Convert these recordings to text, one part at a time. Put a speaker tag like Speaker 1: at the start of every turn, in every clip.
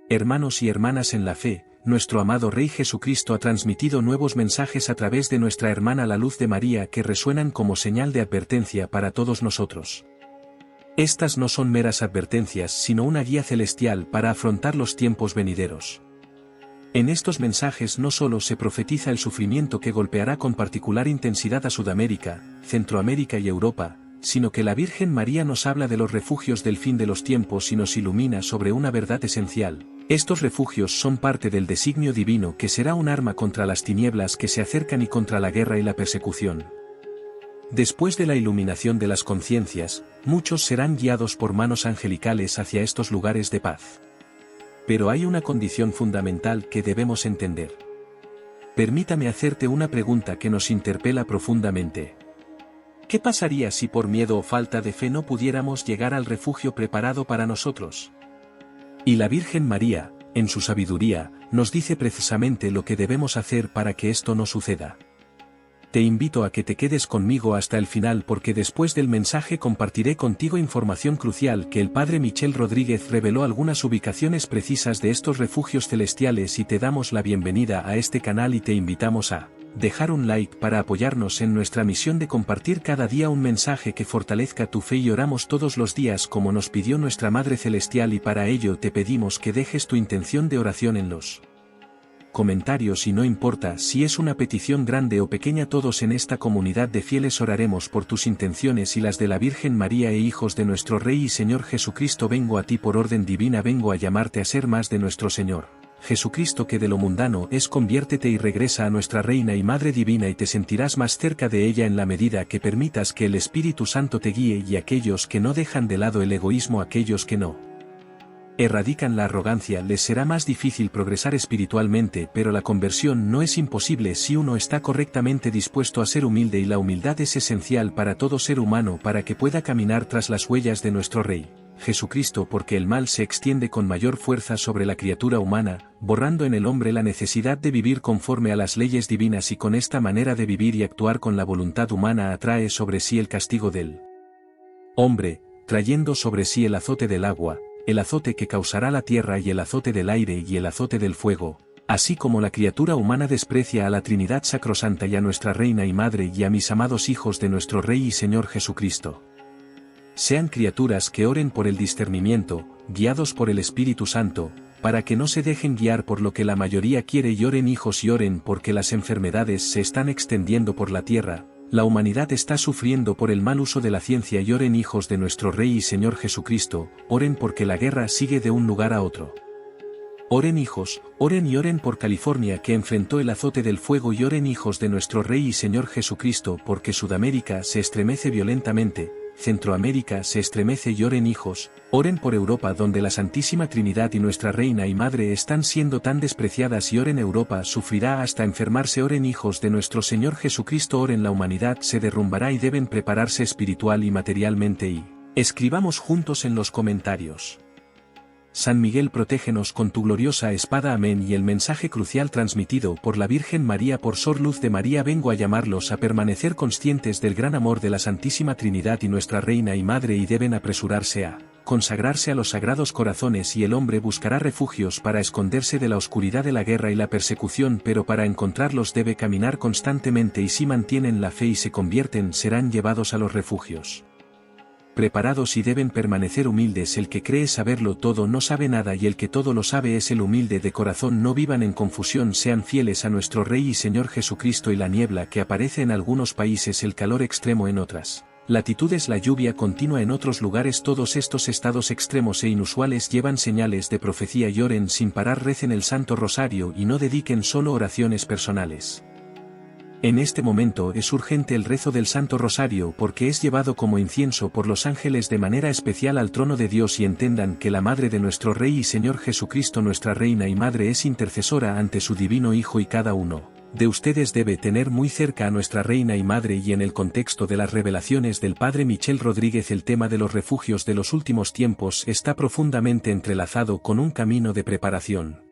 Speaker 1: Hermanos y hermanas en la fe, nuestro amado Rey Jesucristo ha transmitido nuevos mensajes a través de nuestra hermana la Luz de María que resuenan como señal de advertencia para todos nosotros. Estas no son meras advertencias sino una guía celestial para afrontar los tiempos venideros. En estos mensajes no solo se profetiza el sufrimiento que golpeará con particular intensidad a Sudamérica, Centroamérica y Europa, sino que la Virgen María nos habla de los refugios del fin de los tiempos y nos ilumina sobre una verdad esencial. Estos refugios son parte del designio divino que será un arma contra las tinieblas que se acercan y contra la guerra y la persecución. Después de la iluminación de las conciencias, muchos serán guiados por manos angelicales hacia estos lugares de paz. Pero hay una condición fundamental que debemos entender. Permítame hacerte una pregunta que nos interpela profundamente. ¿Qué pasaría si por miedo o falta de fe no pudiéramos llegar al refugio preparado para nosotros? Y la Virgen María, en su sabiduría, nos dice precisamente lo que debemos hacer para que esto no suceda. Te invito a que te quedes conmigo hasta el final porque después del mensaje compartiré contigo información crucial que el Padre Michel Rodríguez reveló algunas ubicaciones precisas de estos refugios celestiales y te damos la bienvenida a este canal y te invitamos a dejar un like para apoyarnos en nuestra misión de compartir cada día un mensaje que fortalezca tu fe y oramos todos los días como nos pidió nuestra Madre Celestial y para ello te pedimos que dejes tu intención de oración en los comentarios y no importa si es una petición grande o pequeña todos en esta comunidad de fieles oraremos por tus intenciones y las de la Virgen María e hijos de nuestro Rey y Señor Jesucristo vengo a ti por orden divina vengo a llamarte a ser más de nuestro Señor. Jesucristo que de lo mundano es conviértete y regresa a nuestra Reina y Madre Divina y te sentirás más cerca de ella en la medida que permitas que el Espíritu Santo te guíe y aquellos que no dejan de lado el egoísmo aquellos que no erradican la arrogancia les será más difícil progresar espiritualmente pero la conversión no es imposible si uno está correctamente dispuesto a ser humilde y la humildad es esencial para todo ser humano para que pueda caminar tras las huellas de nuestro Rey, Jesucristo porque el mal se extiende con mayor fuerza sobre la criatura humana, borrando en el hombre la necesidad de vivir conforme a las leyes divinas y con esta manera de vivir y actuar con la voluntad humana atrae sobre sí el castigo del hombre, trayendo sobre sí el azote del agua, el azote que causará la tierra y el azote del aire y el azote del fuego, así como la criatura humana desprecia a la Trinidad Sacrosanta y a nuestra Reina y Madre y a mis amados hijos de nuestro Rey y Señor Jesucristo. Sean criaturas que oren por el discernimiento, guiados por el Espíritu Santo, para que no se dejen guiar por lo que la mayoría quiere y oren hijos y oren porque las enfermedades se están extendiendo por la tierra. La humanidad está sufriendo por el mal uso de la ciencia y oren hijos de nuestro Rey y Señor Jesucristo, oren porque la guerra sigue de un lugar a otro. Oren hijos, oren y oren por California que enfrentó el azote del fuego y oren hijos de nuestro Rey y Señor Jesucristo porque Sudamérica se estremece violentamente, Centroamérica se estremece y oren hijos, oren por Europa donde la Santísima Trinidad y nuestra Reina y Madre están siendo tan despreciadas y oren Europa sufrirá hasta enfermarse oren hijos de nuestro Señor Jesucristo oren la humanidad se derrumbará y deben prepararse espiritual y materialmente y escribamos juntos en los comentarios. San Miguel protégenos con tu gloriosa espada amén y el mensaje crucial transmitido por la Virgen María por Sor Luz de María vengo a llamarlos a permanecer conscientes del gran amor de la Santísima Trinidad y nuestra Reina y Madre y deben apresurarse a consagrarse a los sagrados corazones y el hombre buscará refugios para esconderse de la oscuridad de la guerra y la persecución pero para encontrarlos debe caminar constantemente y si mantienen la fe y se convierten serán llevados a los refugios preparados y deben permanecer humildes el que cree saberlo todo no sabe nada y el que todo lo sabe es el humilde de corazón no vivan en confusión sean fieles a nuestro Rey y Señor Jesucristo y la niebla que aparece en algunos países el calor extremo en otras latitudes la lluvia continua en otros lugares todos estos estados extremos e inusuales llevan señales de profecía y oren sin parar recen el Santo Rosario y no dediquen solo oraciones personales. En este momento es urgente el rezo del Santo Rosario porque es llevado como incienso por los ángeles de manera especial al trono de Dios y entendan que la Madre de nuestro Rey y Señor Jesucristo nuestra Reina y Madre es intercesora ante su divino Hijo y cada uno de ustedes debe tener muy cerca a nuestra Reina y Madre y en el contexto de las revelaciones del Padre Michel Rodríguez el tema de los refugios de los últimos tiempos está profundamente entrelazado con un camino de preparación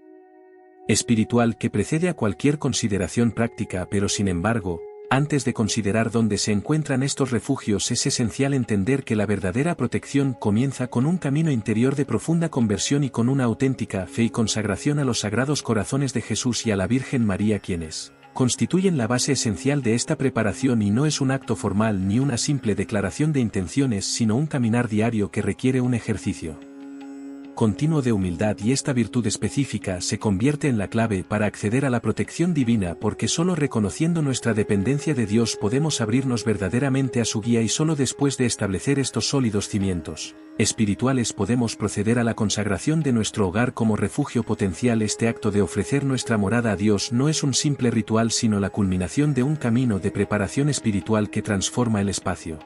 Speaker 1: espiritual que precede a cualquier consideración práctica pero sin embargo, Antes de considerar dónde se encuentran estos refugios, es esencial entender que la verdadera protección comienza con un camino interior de profunda conversión y con una auténtica fe y consagración a los sagrados corazones de Jesús y a la Virgen María, quienes constituyen la base esencial de esta preparación, y no es un acto formal ni una simple declaración de intenciones, sino un caminar diario que requiere un ejercicio continuo de humildad, y esta virtud específica se convierte en la clave para acceder a la protección divina, porque solo reconociendo nuestra dependencia de Dios podemos abrirnos verdaderamente a su guía, y solo después de establecer estos sólidos cimientos espirituales podemos proceder a la consagración de nuestro hogar como refugio potencial. Este acto de ofrecer nuestra morada a Dios no es un simple ritual, sino la culminación de un camino de preparación espiritual que transforma el espacio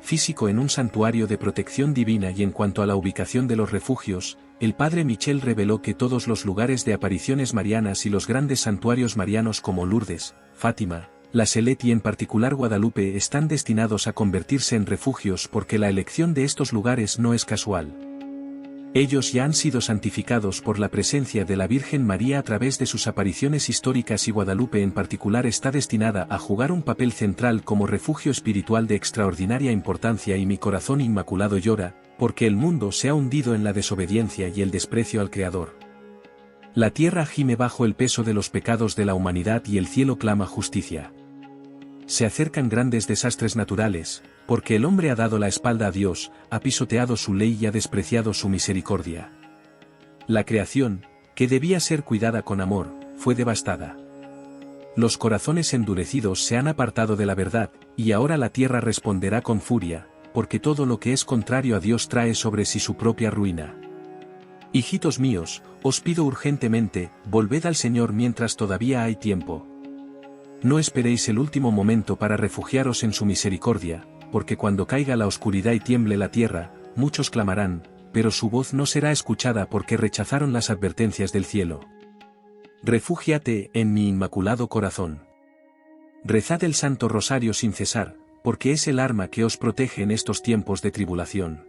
Speaker 1: físico en un santuario de protección divina. Y en cuanto a la ubicación de los refugios, el padre Michel reveló que todos los lugares de apariciones marianas y los grandes santuarios marianos como Lourdes, Fátima, La Salette y en particular Guadalupe están destinados a convertirse en refugios, porque la elección de estos lugares no es casual. Ellos ya han sido santificados por la presencia de la Virgen María a través de sus apariciones históricas, y Guadalupe en particular está destinada a jugar un papel central como refugio espiritual de extraordinaria importancia. Y mi corazón inmaculado llora, porque el mundo se ha hundido en la desobediencia y el desprecio al Creador. La tierra gime bajo el peso de los pecados de la humanidad y el cielo clama justicia. Se acercan grandes desastres naturales, porque el hombre ha dado la espalda a Dios, ha pisoteado su ley y ha despreciado su misericordia. La creación, que debía ser cuidada con amor, fue devastada. Los corazones endurecidos se han apartado de la verdad, y ahora la tierra responderá con furia, porque todo lo que es contrario a Dios trae sobre sí su propia ruina. Hijitos míos, os pido urgentemente, volved al Señor mientras todavía hay tiempo. No esperéis el último momento para refugiaros en su misericordia, porque cuando caiga la oscuridad y tiemble la tierra, muchos clamarán, pero su voz no será escuchada porque rechazaron las advertencias del cielo. Refúgiate en mi inmaculado corazón. Rezad el Santo Rosario sin cesar, porque es el arma que os protege en estos tiempos de tribulación.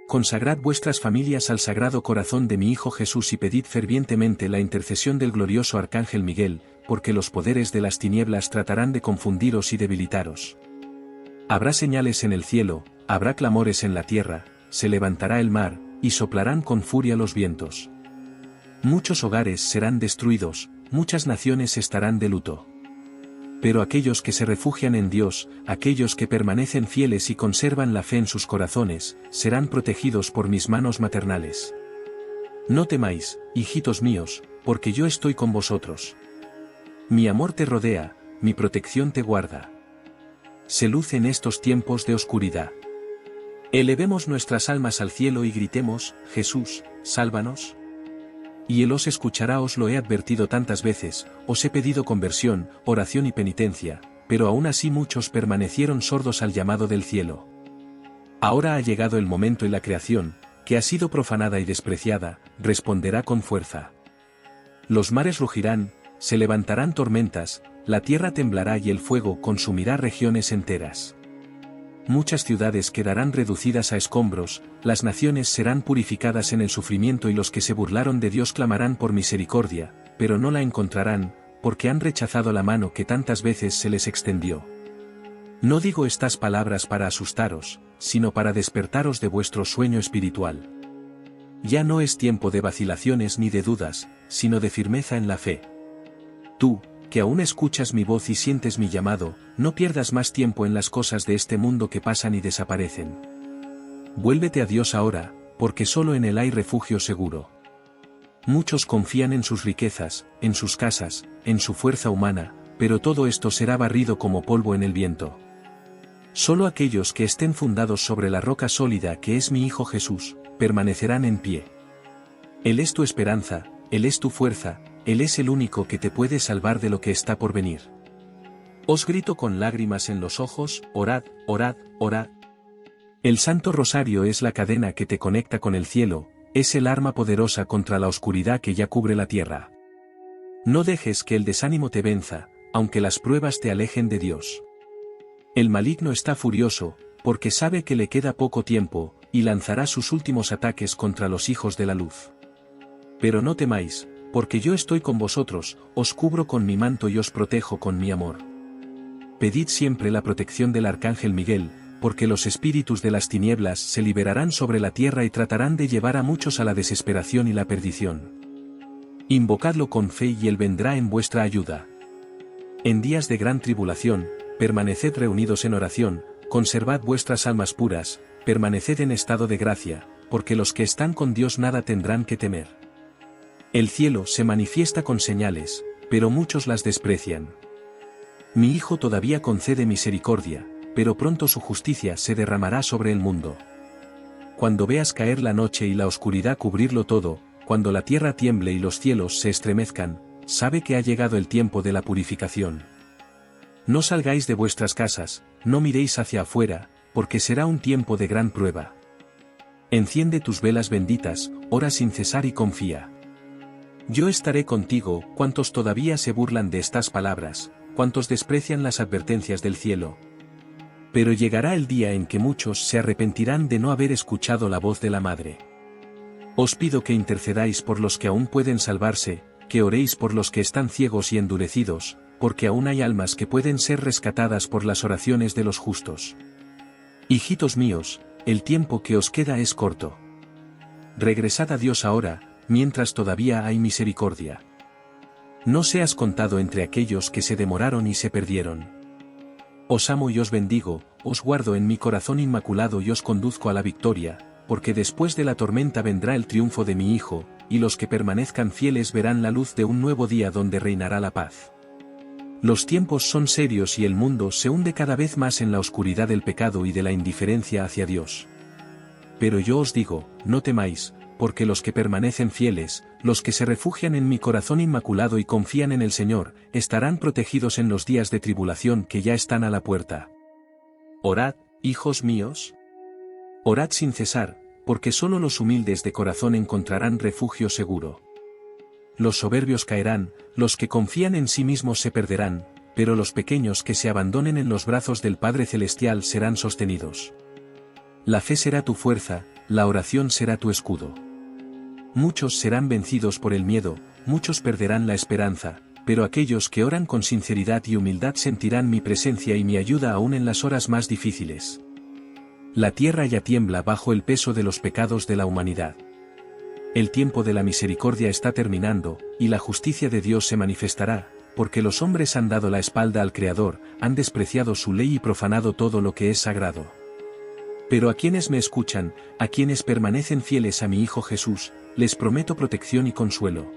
Speaker 1: Consagrad vuestras familias al Sagrado Corazón de mi Hijo Jesús y pedid fervientemente la intercesión del glorioso Arcángel Miguel, porque los poderes de las tinieblas tratarán de confundiros y debilitaros. Habrá señales en el cielo, habrá clamores en la tierra, se levantará el mar, y soplarán con furia los vientos. Muchos hogares serán destruidos, muchas naciones estarán de luto. Pero aquellos que se refugian en Dios, aquellos que permanecen fieles y conservan la fe en sus corazones, serán protegidos por mis manos maternales. No temáis, hijitos míos, porque yo estoy con vosotros. Mi amor te rodea, mi protección te guarda. Se luce en estos tiempos de oscuridad. Elevemos nuestras almas al cielo y gritemos, Jesús, sálvanos. Y Él os escuchará. Os lo he advertido tantas veces, os he pedido conversión, oración y penitencia, pero aún así muchos permanecieron sordos al llamado del cielo. Ahora ha llegado el momento, y la creación, que ha sido profanada y despreciada, responderá con fuerza. Los mares rugirán, se levantarán tormentas, la tierra temblará y el fuego consumirá regiones enteras. Muchas ciudades quedarán reducidas a escombros, las naciones serán purificadas en el sufrimiento y los que se burlaron de Dios clamarán por misericordia, pero no la encontrarán, porque han rechazado la mano que tantas veces se les extendió. No digo estas palabras para asustaros, sino para despertaros de vuestro sueño espiritual. Ya no es tiempo de vacilaciones ni de dudas, sino de firmeza en la fe. Tú, que aún escuchas mi voz y sientes mi llamado, no pierdas más tiempo en las cosas de este mundo que pasan y desaparecen. Vuélvete a Dios ahora, porque solo en Él hay refugio seguro. Muchos confían en sus riquezas, en sus casas, en su fuerza humana, pero todo esto será barrido como polvo en el viento. Solo aquellos que estén fundados sobre la roca sólida que es mi Hijo Jesús, permanecerán en pie. Él es tu esperanza, Él es tu fuerza, Él es el único que te puede salvar de lo que está por venir. Os grito con lágrimas en los ojos, orad, orad, orad. El Santo Rosario es la cadena que te conecta con el cielo, es el arma poderosa contra la oscuridad que ya cubre la tierra. No dejes que el desánimo te venza, aunque las pruebas te alejen de Dios. El maligno está furioso, porque sabe que le queda poco tiempo, y lanzará sus últimos ataques contra los hijos de la luz. Pero no temáis, porque yo estoy con vosotros, os cubro con mi manto y os protejo con mi amor. pedid siempre la protección del Arcángel Miguel, porque los espíritus de las tinieblas se liberarán sobre la tierra y tratarán de llevar a muchos a la desesperación y la perdición. Invocadlo con fe y él vendrá en vuestra ayuda. En días de gran tribulación, permaneced reunidos en oración, conservad vuestras almas puras, permaneced en estado de gracia, porque los que están con Dios nada tendrán que temer. El cielo se manifiesta con señales, pero muchos las desprecian. Mi Hijo todavía concede misericordia, pero pronto su justicia se derramará sobre el mundo. Cuando veas caer la noche y la oscuridad cubrirlo todo, cuando la tierra tiemble y los cielos se estremezcan, sabe que ha llegado el tiempo de la purificación. No salgáis de vuestras casas, no miréis hacia afuera, porque será un tiempo de gran prueba. Enciende tus velas benditas, ora sin cesar y confía. Yo estaré contigo. ¿Cuántos todavía se burlan de estas palabras? ¿Cuántos desprecian las advertencias del cielo? Pero llegará el día en que muchos se arrepentirán de no haber escuchado la voz de la Madre. Os pido que intercedáis por los que aún pueden salvarse, que oréis por los que están ciegos y endurecidos, porque aún hay almas que pueden ser rescatadas por las oraciones de los justos. Hijitos míos, el tiempo que os queda es corto. Regresad a Dios ahora, mientras todavía hay misericordia. No seas contado entre aquellos que se demoraron y se perdieron. Os amo y os bendigo, os guardo en mi corazón inmaculado y os conduzco a la victoria, porque después de la tormenta vendrá el triunfo de mi Hijo, y los que permanezcan fieles verán la luz de un nuevo día donde reinará la paz. Los tiempos son serios y el mundo se hunde cada vez más en la oscuridad del pecado y de la indiferencia hacia Dios. Pero yo os digo, no temáis, porque los que permanecen fieles, los que se refugian en mi corazón inmaculado y confían en el Señor, estarán protegidos en los días de tribulación que ya están a la puerta. Orad, hijos míos. Orad sin cesar, porque solo los humildes de corazón encontrarán refugio seguro. Los soberbios caerán, los que confían en sí mismos se perderán, pero los pequeños que se abandonen en los brazos del Padre Celestial serán sostenidos. La fe será tu fuerza, la oración será tu escudo. Muchos serán vencidos por el miedo, muchos perderán la esperanza, pero aquellos que oran con sinceridad y humildad sentirán mi presencia y mi ayuda aún en las horas más difíciles. La tierra ya tiembla bajo el peso de los pecados de la humanidad. El tiempo de la misericordia está terminando, y la justicia de Dios se manifestará, porque los hombres han dado la espalda al Creador, han despreciado su ley y profanado todo lo que es sagrado. Pero a quienes me escuchan, a quienes permanecen fieles a mi Hijo Jesús, les prometo protección y consuelo.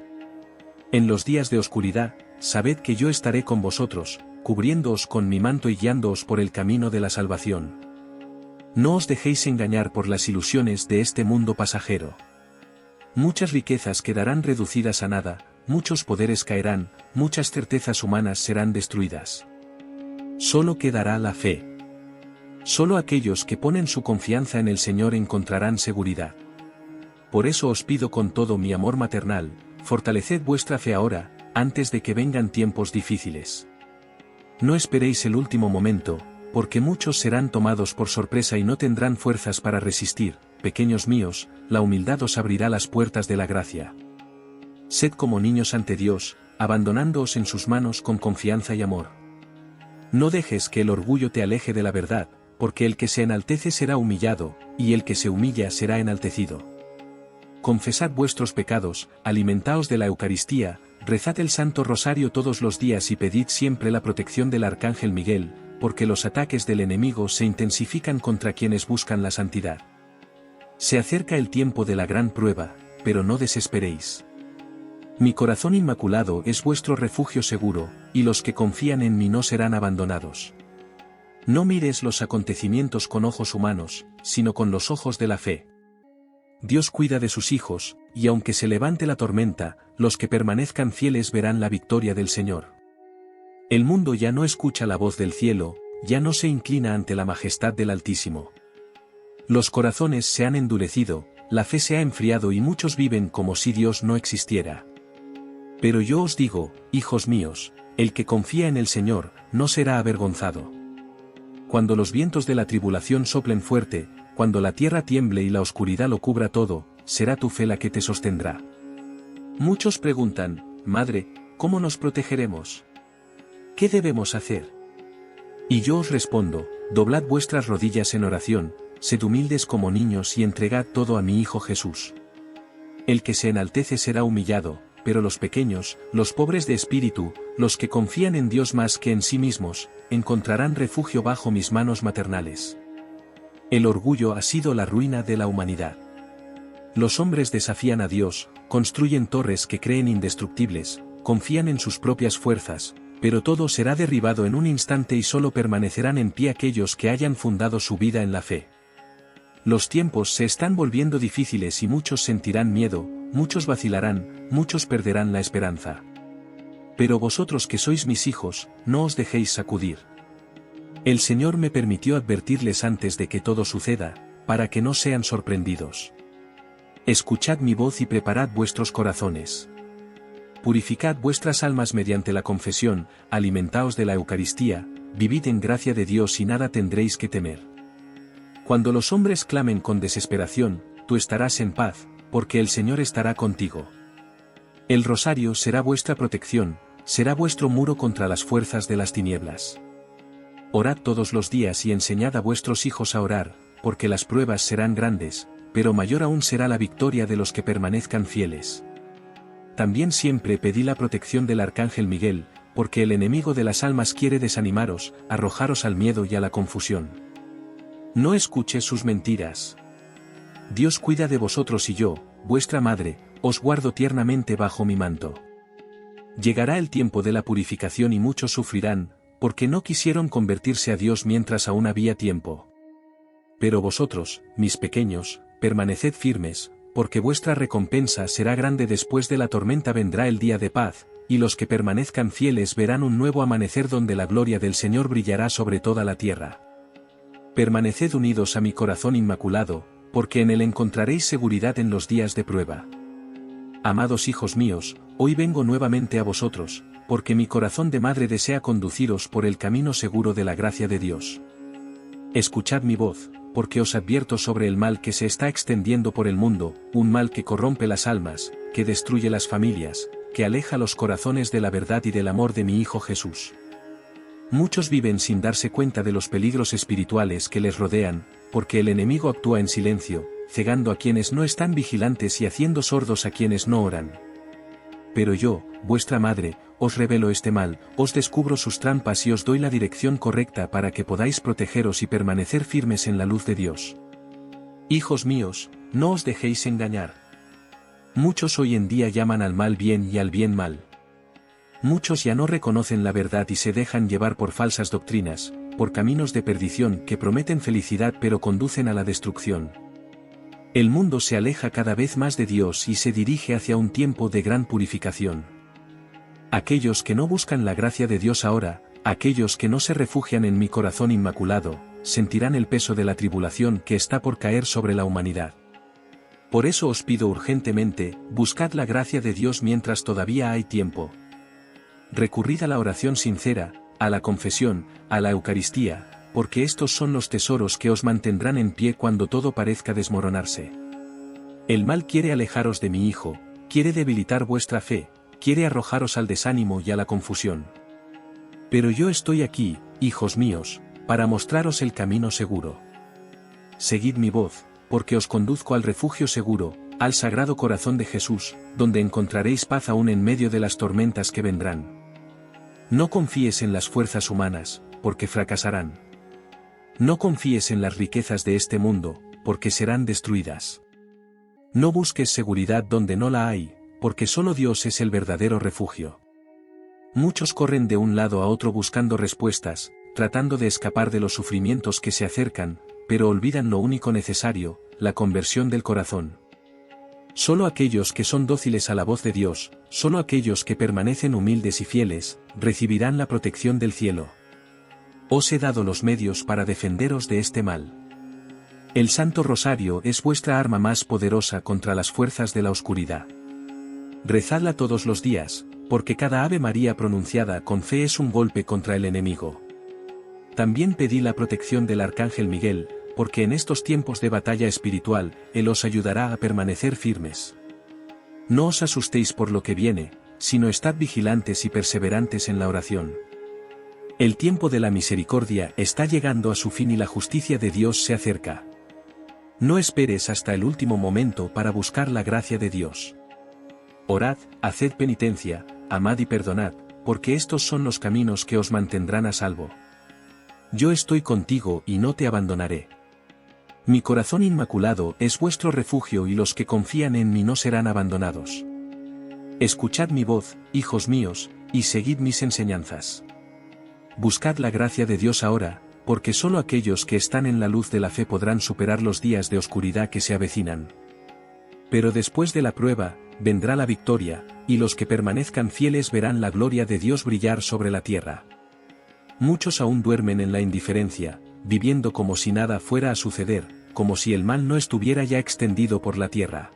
Speaker 1: En los días de oscuridad, sabed que yo estaré con vosotros, cubriéndoos con mi manto y guiándoos por el camino de la salvación. No os dejéis engañar por las ilusiones de este mundo pasajero. Muchas riquezas quedarán reducidas a nada, muchos poderes caerán, muchas certezas humanas serán destruidas. Solo quedará la fe. Solo aquellos que ponen su confianza en el Señor encontrarán seguridad. Por eso os pido con todo mi amor maternal, fortaleced vuestra fe ahora, antes de que vengan tiempos difíciles. No esperéis el último momento, porque muchos serán tomados por sorpresa y no tendrán fuerzas para resistir. Pequeños míos, la humildad os abrirá las puertas de la gracia. Sed como niños ante Dios, abandonándoos en sus manos con confianza y amor. No dejes que el orgullo te aleje de la verdad, porque el que se enaltece será humillado, y el que se humilla será enaltecido. Confesad vuestros pecados, alimentaos de la Eucaristía, rezad el Santo Rosario todos los días y pedid siempre la protección del Arcángel Miguel, porque los ataques del enemigo se intensifican contra quienes buscan la santidad. Se acerca el tiempo de la gran prueba, pero no desesperéis. Mi corazón inmaculado es vuestro refugio seguro, y los que confían en mí no serán abandonados. No mires los acontecimientos con ojos humanos, sino con los ojos de la fe. Dios cuida de sus hijos, y aunque se levante la tormenta, los que permanezcan fieles verán la victoria del Señor. El mundo ya no escucha la voz del cielo, ya no se inclina ante la majestad del Altísimo. Los corazones se han endurecido, la fe se ha enfriado y muchos viven como si Dios no existiera. Pero yo os digo, hijos míos, el que confía en el Señor, no será avergonzado. Cuando los vientos de la tribulación soplen fuerte, cuando la tierra tiemble y la oscuridad lo cubra todo, será tu fe la que te sostendrá. Muchos preguntan, Madre, ¿cómo nos protegeremos? ¿Qué debemos hacer? Y yo os respondo, doblad vuestras rodillas en oración, sed humildes como niños y entregad todo a mi Hijo Jesús. El que se enaltece será humillado, pero los pequeños, los pobres de espíritu, los que confían en Dios más que en sí mismos, encontrarán refugio bajo mis manos maternales. El orgullo ha sido la ruina de la humanidad. Los hombres desafían a Dios, construyen torres que creen indestructibles, confían en sus propias fuerzas, pero todo será derribado en un instante y solo permanecerán en pie aquellos que hayan fundado su vida en la fe. Los tiempos se están volviendo difíciles y muchos sentirán miedo, muchos vacilarán, muchos perderán la esperanza. Pero vosotros que sois mis hijos, no os dejéis sacudir. El Señor me permitió advertirles antes de que todo suceda, para que no sean sorprendidos. Escuchad mi voz y preparad vuestros corazones. Purificad vuestras almas mediante la confesión, alimentaos de la Eucaristía, vivid en gracia de Dios y nada tendréis que temer. Cuando los hombres clamen con desesperación, tú estarás en paz, porque el Señor estará contigo. El rosario será vuestra protección, será vuestro muro contra las fuerzas de las tinieblas. Orad todos los días y enseñad a vuestros hijos a orar, porque las pruebas serán grandes, pero mayor aún será la victoria de los que permanezcan fieles. También siempre pedí la protección del Arcángel Miguel, porque el enemigo de las almas quiere desanimaros, arrojaros al miedo y a la confusión. No escuches sus mentiras. Dios cuida de vosotros y yo, vuestra madre, os guardo tiernamente bajo mi manto. Llegará el tiempo de la purificación y muchos sufrirán, porque no quisieron convertirse a Dios mientras aún había tiempo. Pero vosotros, mis pequeños, permaneced firmes, porque vuestra recompensa será grande. Después de la tormenta vendrá el día de paz, y los que permanezcan fieles verán un nuevo amanecer donde la gloria del Señor brillará sobre toda la tierra. Permaneced unidos a mi corazón inmaculado, porque en él encontraréis seguridad en los días de prueba. Amados hijos míos, hoy vengo nuevamente a vosotros, porque mi corazón de madre desea conduciros por el camino seguro de la gracia de Dios. Escuchad mi voz, porque os advierto sobre el mal que se está extendiendo por el mundo, un mal que corrompe las almas, que destruye las familias, que aleja los corazones de la verdad y del amor de mi Hijo Jesús. Muchos viven sin darse cuenta de los peligros espirituales que les rodean, porque el enemigo actúa en silencio, cegando a quienes no están vigilantes y haciendo sordos a quienes no oran. Pero yo, vuestra madre, os revelo este mal, os descubro sus trampas y os doy la dirección correcta para que podáis protegeros y permanecer firmes en la luz de Dios. Hijos míos, no os dejéis engañar. Muchos hoy en día llaman al mal bien y al bien mal. Muchos ya no reconocen la verdad y se dejan llevar por falsas doctrinas, por caminos de perdición que prometen felicidad pero conducen a la destrucción. El mundo se aleja cada vez más de Dios y se dirige hacia un tiempo de gran purificación. Aquellos que no buscan la gracia de Dios ahora, aquellos que no se refugian en mi corazón inmaculado, sentirán el peso de la tribulación que está por caer sobre la humanidad. Por eso os pido urgentemente, buscad la gracia de Dios mientras todavía hay tiempo. Recurrid a la oración sincera, a la confesión, a la Eucaristía, porque estos son los tesoros que os mantendrán en pie cuando todo parezca desmoronarse. El mal quiere alejaros de mi Hijo, quiere debilitar vuestra fe, quiere arrojaros al desánimo y a la confusión. Pero yo estoy aquí, hijos míos, para mostraros el camino seguro. Seguid mi voz, porque os conduzco al refugio seguro, al Sagrado Corazón de Jesús, donde encontraréis paz aún en medio de las tormentas que vendrán. No confíes en las fuerzas humanas, porque fracasarán. No confíes en las riquezas de este mundo, porque serán destruidas. No busques seguridad donde no la hay, porque solo Dios es el verdadero refugio. Muchos corren de un lado a otro buscando respuestas, tratando de escapar de los sufrimientos que se acercan, pero olvidan lo único necesario, la conversión del corazón. Solo aquellos que son dóciles a la voz de Dios, solo aquellos que permanecen humildes y fieles, recibirán la protección del cielo. Os he dado los medios para defenderos de este mal. El Santo Rosario es vuestra arma más poderosa contra las fuerzas de la oscuridad. Rezadla todos los días, porque cada Ave María pronunciada con fe es un golpe contra el enemigo. También pedí la protección del Arcángel Miguel, porque en estos tiempos de batalla espiritual, él os ayudará a permanecer firmes. No os asustéis por lo que viene, sino estad vigilantes y perseverantes en la oración. El tiempo de la misericordia está llegando a su fin y la justicia de Dios se acerca. No esperes hasta el último momento para buscar la gracia de Dios. Orad, haced penitencia, amad y perdonad, porque estos son los caminos que os mantendrán a salvo. Yo estoy contigo y no te abandonaré. Mi corazón inmaculado es vuestro refugio y los que confían en mí no serán abandonados. Escuchad mi voz, hijos míos, y seguid mis enseñanzas. Buscad la gracia de Dios ahora, porque solo aquellos que están en la luz de la fe podrán superar los días de oscuridad que se avecinan. Pero después de la prueba, vendrá la victoria, y los que permanezcan fieles verán la gloria de Dios brillar sobre la tierra. Muchos aún duermen en la indiferencia, viviendo como si nada fuera a suceder, como si el mal no estuviera ya extendido por la tierra.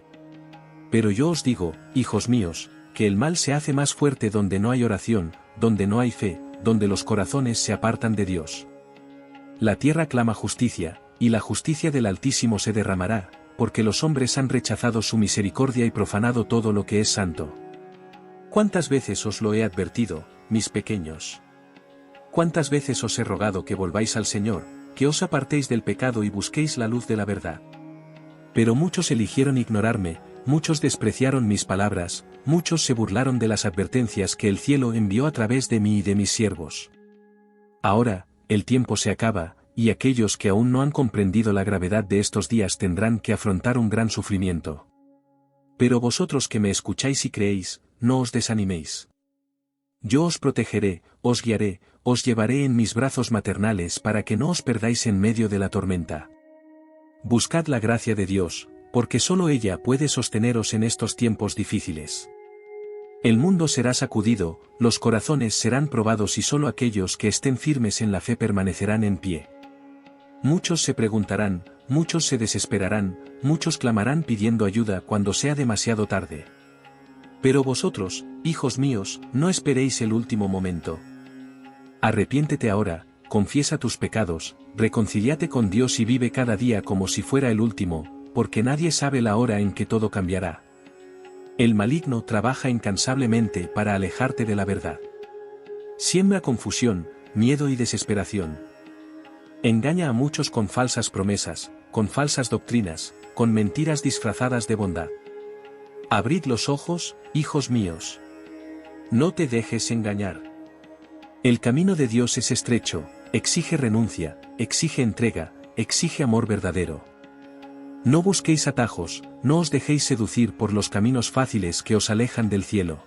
Speaker 1: Pero yo os digo, hijos míos, que el mal se hace más fuerte donde no hay oración, donde no hay fe, donde los corazones se apartan de Dios. La tierra clama justicia, y la justicia del Altísimo se derramará, porque los hombres han rechazado su misericordia y profanado todo lo que es santo. ¿Cuántas veces os lo he advertido, mis pequeños? ¿Cuántas veces os he rogado que volváis al Señor, que os apartéis del pecado y busquéis la luz de la verdad? Pero muchos eligieron ignorarme, muchos despreciaron mis palabras, muchos se burlaron de las advertencias que el cielo envió a través de mí y de mis siervos. Ahora, el tiempo se acaba, y aquellos que aún no han comprendido la gravedad de estos días tendrán que afrontar un gran sufrimiento. Pero vosotros que me escucháis y creéis, no os desaniméis. Yo os protegeré, os guiaré, os llevaré en mis brazos maternales para que no os perdáis en medio de la tormenta. Buscad la gracia de Dios, porque solo ella puede sosteneros en estos tiempos difíciles. El mundo será sacudido, los corazones serán probados y solo aquellos que estén firmes en la fe permanecerán en pie. Muchos se preguntarán, muchos se desesperarán, muchos clamarán pidiendo ayuda cuando sea demasiado tarde. Pero vosotros, hijos míos, no esperéis el último momento. Arrepiéntete ahora, confiesa tus pecados, reconcíliate con Dios y vive cada día como si fuera el último, porque nadie sabe la hora en que todo cambiará. El maligno trabaja incansablemente para alejarte de la verdad. Siembra confusión, miedo y desesperación. Engaña a muchos con falsas promesas, con falsas doctrinas, con mentiras disfrazadas de bondad. Abrid los ojos, hijos míos. No te dejes engañar. El camino de Dios es estrecho, exige renuncia, exige entrega, exige amor verdadero. No busquéis atajos, no os dejéis seducir por los caminos fáciles que os alejan del cielo.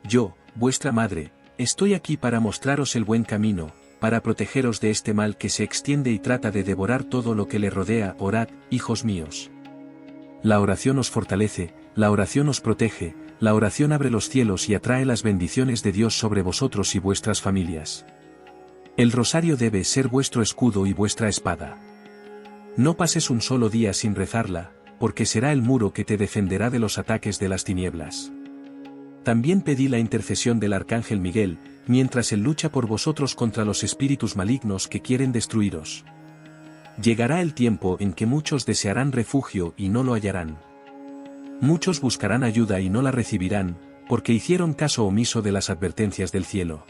Speaker 1: Yo, vuestra madre, estoy aquí para mostraros el buen camino, para protegeros de este mal que se extiende y trata de devorar todo lo que le rodea. Orad, hijos míos. La oración os fortalece, la oración os protege, la oración abre los cielos y atrae las bendiciones de Dios sobre vosotros y vuestras familias. El rosario debe ser vuestro escudo y vuestra espada. No pases un solo día sin rezarla, porque será el muro que te defenderá de los ataques de las tinieblas. También pedí la intercesión del arcángel Miguel, mientras él lucha por vosotros contra los espíritus malignos que quieren destruiros. Llegará el tiempo en que muchos desearán refugio y no lo hallarán. Muchos buscarán ayuda y no la recibirán, porque hicieron caso omiso de las advertencias del cielo.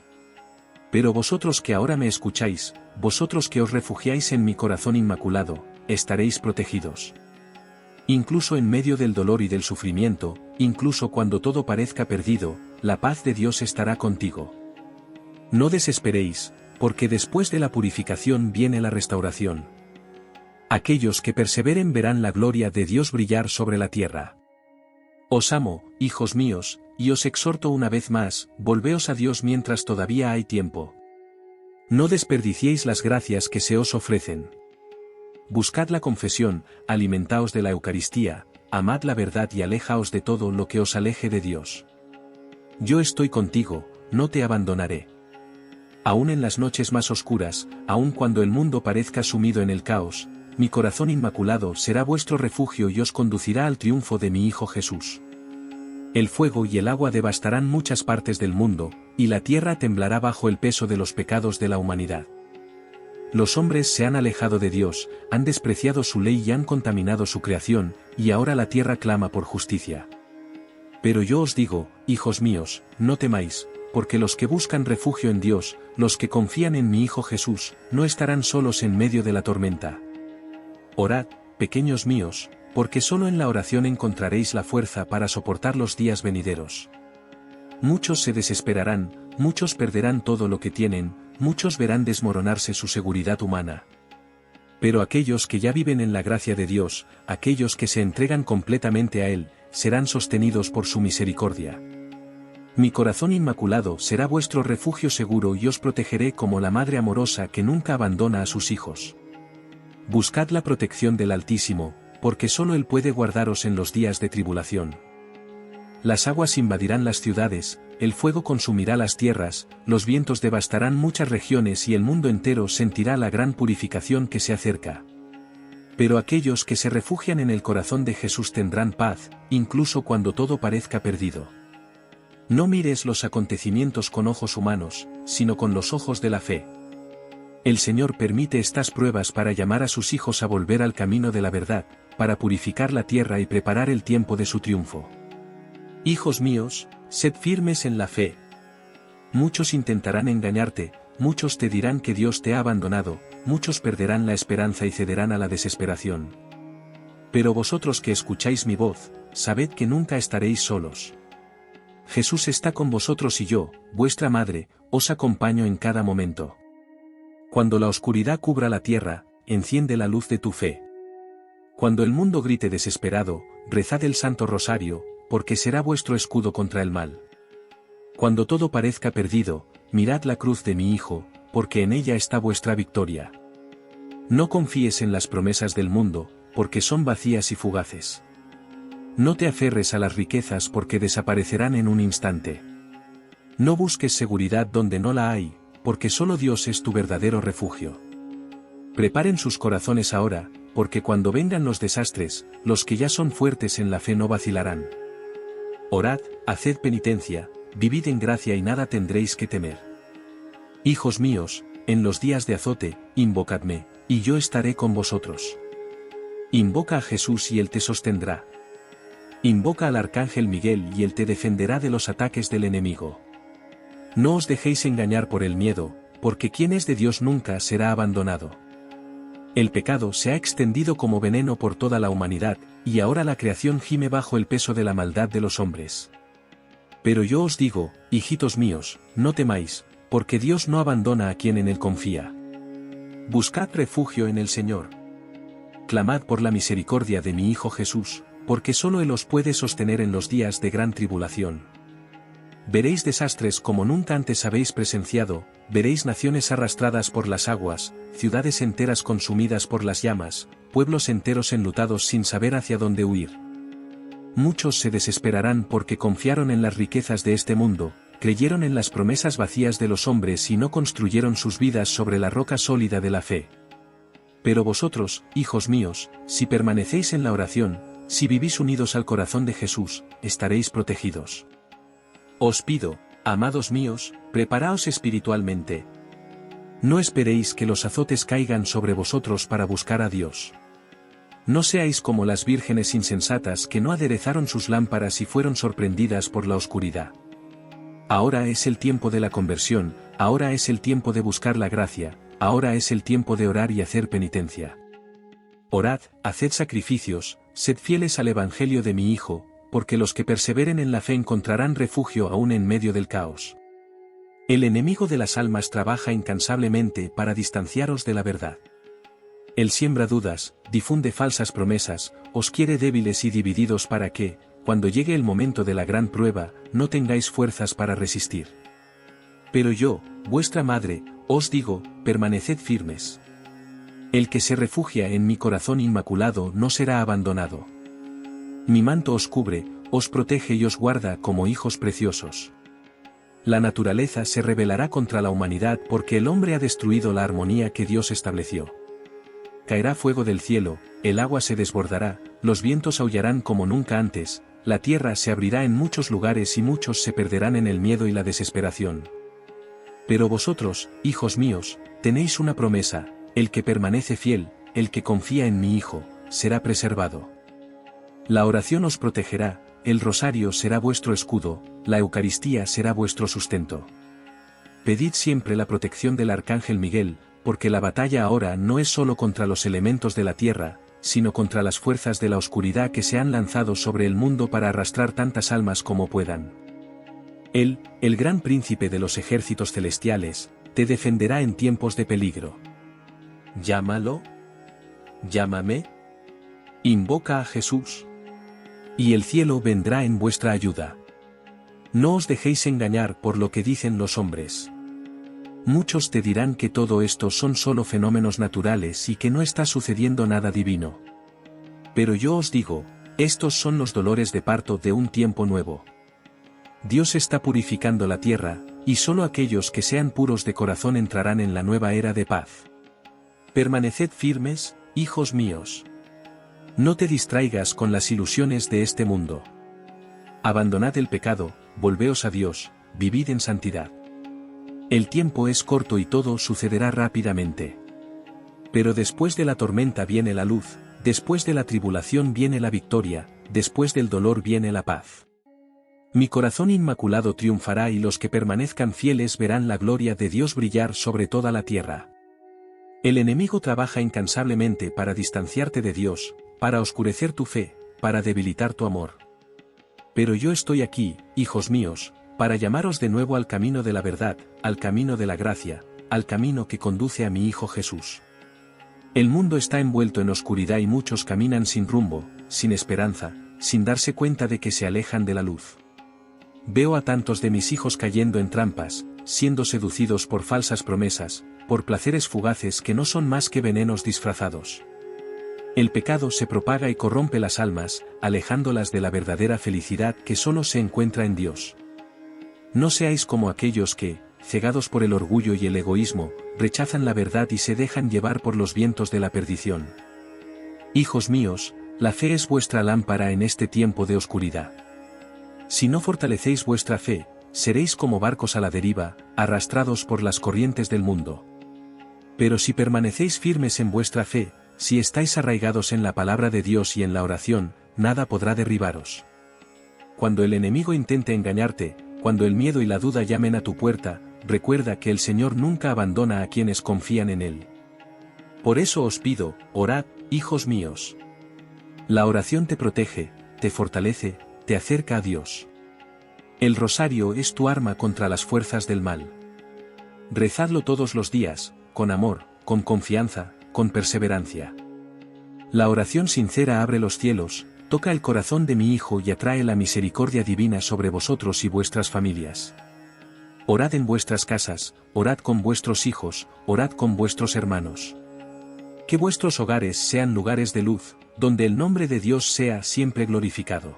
Speaker 1: Pero vosotros que ahora me escucháis, vosotros que os refugiáis en mi corazón inmaculado, estaréis protegidos. Incluso en medio del dolor y del sufrimiento, incluso cuando todo parezca perdido, la paz de Dios estará contigo. No desesperéis, porque después de la purificación viene la restauración. Aquellos que perseveren verán la gloria de Dios brillar sobre la tierra. Os amo, hijos míos, y os exhorto una vez más, volveos a Dios mientras todavía hay tiempo. No desperdiciéis las gracias que se os ofrecen. Buscad la confesión, alimentaos de la Eucaristía, amad la verdad y alejaos de todo lo que os aleje de Dios. Yo estoy contigo, no te abandonaré. Aún en las noches más oscuras, aun cuando el mundo parezca sumido en el caos, mi corazón inmaculado será vuestro refugio y os conducirá al triunfo de mi Hijo Jesús. El fuego y el agua devastarán muchas partes del mundo, y la tierra temblará bajo el peso de los pecados de la humanidad. Los hombres se han alejado de Dios, han despreciado su ley y han contaminado su creación, y ahora la tierra clama por justicia. Pero yo os digo, hijos míos, no temáis, porque los que buscan refugio en Dios, los que confían en mi Hijo Jesús, no estarán solos en medio de la tormenta. Orad, pequeños míos, porque solo en la oración encontraréis la fuerza para soportar los días venideros. Muchos se desesperarán, muchos perderán todo lo que tienen, muchos verán desmoronarse su seguridad humana. Pero aquellos que ya viven en la gracia de Dios, aquellos que se entregan completamente a Él, serán sostenidos por su misericordia. Mi corazón inmaculado será vuestro refugio seguro y os protegeré como la madre amorosa que nunca abandona a sus hijos. Buscad la protección del Altísimo, porque solo Él puede guardaros en los días de tribulación. Las aguas invadirán las ciudades, el fuego consumirá las tierras, los vientos devastarán muchas regiones y el mundo entero sentirá la gran purificación que se acerca. Pero aquellos que se refugian en el corazón de Jesús tendrán paz, incluso cuando todo parezca perdido. No mires los acontecimientos con ojos humanos, sino con los ojos de la fe. El Señor permite estas pruebas para llamar a sus hijos a volver al camino de la verdad, para purificar la tierra y preparar el tiempo de su triunfo. Hijos míos, sed firmes en la fe. Muchos intentarán engañarte, muchos te dirán que Dios te ha abandonado, muchos perderán la esperanza y cederán a la desesperación. Pero vosotros que escucháis mi voz, sabed que nunca estaréis solos. Jesús está con vosotros y yo, vuestra madre, os acompaño en cada momento. Cuando la oscuridad cubra la tierra, enciende la luz de tu fe. Cuando el mundo grite desesperado, rezad el Santo Rosario, porque será vuestro escudo contra el mal. Cuando todo parezca perdido, mirad la cruz de mi Hijo, porque en ella está vuestra victoria. No confíes en las promesas del mundo, porque son vacías y fugaces. No te aferres a las riquezas porque desaparecerán en un instante. No busques seguridad donde no la hay, porque solo Dios es tu verdadero refugio. Preparen sus corazones ahora, porque cuando vengan los desastres, los que ya son fuertes en la fe no vacilarán. Orad, haced penitencia, vivid en gracia y nada tendréis que temer. Hijos míos, en los días de azote, invocadme, y yo estaré con vosotros. Invoca a Jesús y Él te sostendrá. Invoca al Arcángel Miguel y Él te defenderá de los ataques del enemigo. No os dejéis engañar por el miedo, porque quien es de Dios nunca será abandonado. El pecado se ha extendido como veneno por toda la humanidad, y ahora la creación gime bajo el peso de la maldad de los hombres. Pero yo os digo, hijitos míos, no temáis, porque Dios no abandona a quien en Él confía. Buscad refugio en el Señor. Clamad por la misericordia de mi Hijo Jesús, porque solo Él os puede sostener en los días de gran tribulación. Veréis desastres como nunca antes habéis presenciado, veréis naciones arrastradas por las aguas, ciudades enteras consumidas por las llamas, pueblos enteros enlutados sin saber hacia dónde huir. Muchos se desesperarán porque confiaron en las riquezas de este mundo, creyeron en las promesas vacías de los hombres y no construyeron sus vidas sobre la roca sólida de la fe. Pero vosotros, hijos míos, si permanecéis en la oración, si vivís unidos al corazón de Jesús, estaréis protegidos. Os pido, amados míos, preparaos espiritualmente. No esperéis que los azotes caigan sobre vosotros para buscar a Dios. No seáis como las vírgenes insensatas que no aderezaron sus lámparas y fueron sorprendidas por la oscuridad. Ahora es el tiempo de la conversión, ahora es el tiempo de buscar la gracia, ahora es el tiempo de orar y hacer penitencia. Orad, haced sacrificios, sed fieles al Evangelio de mi Hijo, porque los que perseveren en la fe encontrarán refugio aún en medio del caos. El enemigo de las almas trabaja incansablemente para distanciaros de la verdad. Él siembra dudas, difunde falsas promesas, os quiere débiles y divididos para que, cuando llegue el momento de la gran prueba, no tengáis fuerzas para resistir. Pero yo, vuestra madre, os digo, permaneced firmes. El que se refugia en mi corazón inmaculado no será abandonado. Mi manto os cubre, os protege y os guarda como hijos preciosos. La naturaleza se rebelará contra la humanidad porque el hombre ha destruido la armonía que Dios estableció. Caerá fuego del cielo, el agua se desbordará, los vientos aullarán como nunca antes, la tierra se abrirá en muchos lugares y muchos se perderán en el miedo y la desesperación. Pero vosotros, hijos míos, tenéis una promesa, el que permanece fiel, el que confía en mi Hijo, será preservado. La oración os protegerá, el rosario será vuestro escudo, la Eucaristía será vuestro sustento. Pedid siempre la protección del Arcángel Miguel, porque la batalla ahora no es solo contra los elementos de la tierra, sino contra las fuerzas de la oscuridad que se han lanzado sobre el mundo para arrastrar tantas almas como puedan. Él, el gran príncipe de los ejércitos celestiales, te defenderá en tiempos de peligro. Llámalo. Llámame. Invoca a Jesús. Y el cielo vendrá en vuestra ayuda. No os dejéis engañar por lo que dicen los hombres. Muchos te dirán que todo esto son solo fenómenos naturales y que no está sucediendo nada divino. Pero yo os digo, estos son los dolores de parto de un tiempo nuevo. Dios está purificando la tierra, y solo aquellos que sean puros de corazón entrarán en la nueva era de paz. Permaneced firmes, hijos míos. No te distraigas con las ilusiones de este mundo. Abandonad el pecado, volveos a Dios, vivid en santidad. El tiempo es corto y todo sucederá rápidamente. Pero después de la tormenta viene la luz, después de la tribulación viene la victoria, después del dolor viene la paz. Mi corazón inmaculado triunfará y los que permanezcan fieles verán la gloria de Dios brillar sobre toda la tierra. El enemigo trabaja incansablemente para distanciarte de Dios, para oscurecer tu fe, para debilitar tu amor. Pero yo estoy aquí, hijos míos, para llamaros de nuevo al camino de la verdad, al camino de la gracia, al camino que conduce a mi Hijo Jesús. El mundo está envuelto en oscuridad y muchos caminan sin rumbo, sin esperanza, sin darse cuenta de que se alejan de la luz. Veo a tantos de mis hijos cayendo en trampas, siendo seducidos por falsas promesas, por placeres fugaces que no son más que venenos disfrazados. El pecado se propaga y corrompe las almas, alejándolas de la verdadera felicidad que solo se encuentra en Dios. No seáis como aquellos que, cegados por el orgullo y el egoísmo, rechazan la verdad y se dejan llevar por los vientos de la perdición. Hijos míos, la fe es vuestra lámpara en este tiempo de oscuridad. Si no fortalecéis vuestra fe, seréis como barcos a la deriva, arrastrados por las corrientes del mundo. Pero si permanecéis firmes en vuestra fe, si estáis arraigados en la palabra de Dios y en la oración, nada podrá derribaros. Cuando el enemigo intente engañarte, cuando el miedo y la duda llamen a tu puerta, recuerda que el Señor nunca abandona a quienes confían en Él. Por eso os pido, orad, hijos míos. La oración te protege, te fortalece, te acerca a Dios. El rosario es tu arma contra las fuerzas del mal. Rezadlo todos los días, con amor, con confianza, con perseverancia. La oración sincera abre los cielos, toca el corazón de mi Hijo y atrae la misericordia divina sobre vosotros y vuestras familias. Orad en vuestras casas, orad con vuestros hijos, orad con vuestros hermanos. Que vuestros hogares sean lugares de luz, donde el nombre de Dios sea siempre glorificado.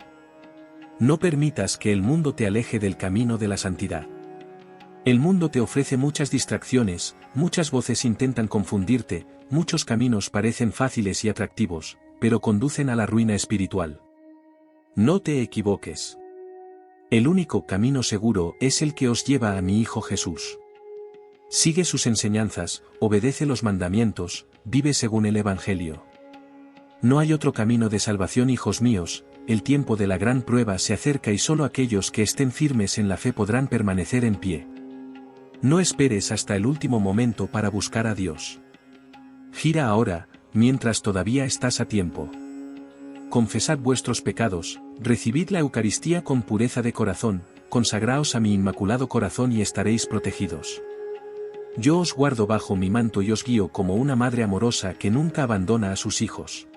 Speaker 1: No permitas que el mundo te aleje del camino de la santidad. El mundo te ofrece muchas distracciones, muchas voces intentan confundirte, muchos caminos parecen fáciles y atractivos, pero conducen a la ruina espiritual. No te equivoques. El único camino seguro es el que os lleva a mi Hijo Jesús. Sigue sus enseñanzas, obedece los mandamientos, vive según el Evangelio. No hay otro camino de salvación, hijos míos, el tiempo de la gran prueba se acerca y solo aquellos que estén firmes en la fe podrán permanecer en pie. No esperes hasta el último momento para buscar a Dios. Gira ahora, mientras todavía estás a tiempo. Confesad vuestros pecados, recibid la Eucaristía con pureza de corazón, consagraos a mi inmaculado corazón y estaréis protegidos. Yo os guardo bajo mi manto y os guío como una madre amorosa que nunca abandona a sus hijos.